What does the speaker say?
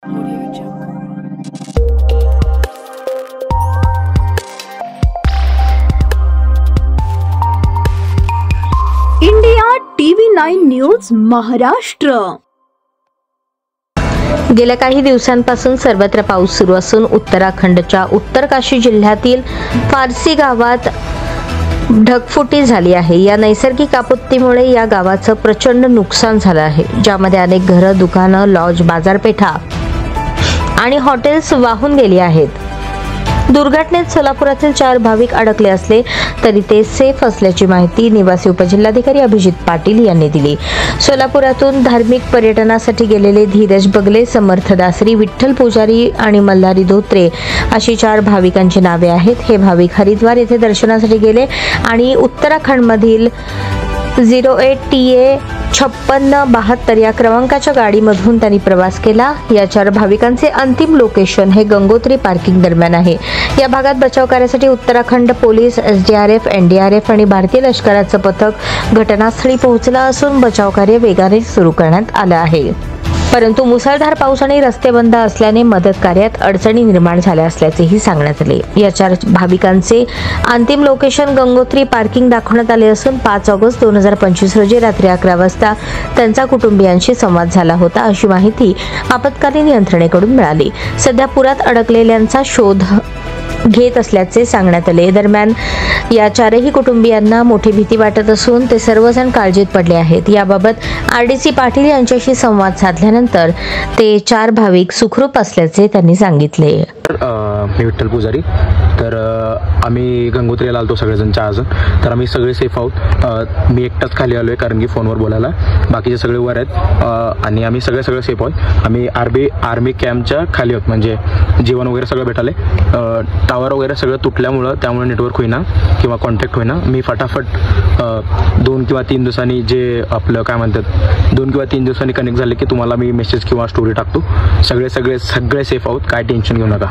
India TV9 news Maharashtra. गेल्या काही दिवसांपासून सर्वत्र पाऊस सुरू असून उत्तराखंडच्या उत्तरकाशी जिल्ह्यातील फारसी गावात ढगफुटी झाली आहे। या नैसर्गिक आपत्तीमुळे या गावाचं प्रचंड नुकसान झालं आहे, ज्यामध्ये अनेक घरं, दुकानं, लॉज, बाजारपेठा आणि हॉटेल्स वाहून गेली आहेत। दुर्घटनेत सोलापुरातील 4 भाविक अडकले असले तरी ते सेफ असल्याची माहिती निवासी उपजिल्हाधिकारी अभिजित पाटील यांनी दिली। सोलापुरातून धार्मिक पर्यटनासाठी गेलेले धीरज बगले, समर्थ दासरी, विठ्ठल पुजारी आणि मल्हारी धोत्रे अशी 4 भाविकांची नावे आहेत। हे भाविक हरिद्वार येथे दर्शनासाठी गेले आणि उत्तराखंडमधील 08 TA 5672 या क्रमांकाच्या गाडीमधून त्यांनी प्रवास केला। या 4 भाविकांचे अंतिम लोकेशन हे गंगोत्री पार्किंग दरम्यान आहे। या भागात बचाव कार्यासाठी उत्तराखंड पोलीस, SDRF, NDRF आणि भारतीय लष्कराचं पथक घटनास्थळी पोहोचलं असून बचाव कार्य वेगाने सुरू करण्यात आलं आहे। परंतु मुसळधार पाऊस आणि रस्ते बंद असल्याने मदत कार्यात अडचणी निर्माण झाल्या असल्याचेही सांगण्यात आले। या 4 भाविकांचे अंतिम लोकेशन गंगोत्री पार्किंग दाखवण्यात आले असून 5 ऑगस्ट 2025 रोजी रात्री 11 वाजता त्यांचा कुटुंबियांशी संवाद झाला होता, अशी माहिती आपत्कालीन यंत्रणेकडून मिळाली। सध्या पुरात अडकलेल्यांचा शोध घेत असल्याचे सांगण्यात आले। दरम्यान या 4ही कुटुंबियांना मोठी भीती वाटत असून ते सर्वजण काळजीत पडले आहेत। याबाबत RDC पाटील यांच्याशी संवाद साधल्यानंतर ते 4 भाविक सुखरूप असल्याचे त्यांनी सांगितले। मी विठ्ठल पुजारी, तर आम्ही गंगोत्रीला आलतो सगळेजण 4 जण, तर आम्ही सगळे सेफ आहोत। मी एकटाच खाली आलोय कारण की फोनवर बोलायला, बाकीचे सगळे वर आहेत आणि आम्ही सगळे सेफ आहोत। आम्ही आर्मी कॅम्पच्या खाली आहोत, म्हणजे जेवण वगैरे सगळं भेटाले। टावर वगैरे सगळं तुटल्यामुळं त्यामुळे नेटवर्क होईना किंवा कॉन्टॅक्ट होईना। मी फटाफट 2 किंवा 3 दिवसांनी जे आपलं काय म्हणतात 2 किंवा 3 दिवसांनी कनेक्ट झाले की तुम्हाला मी मेसेज किंवा स्टोरी टाकतो। सगळे सेफ आहोत, काय टेन्शन घेऊ नका।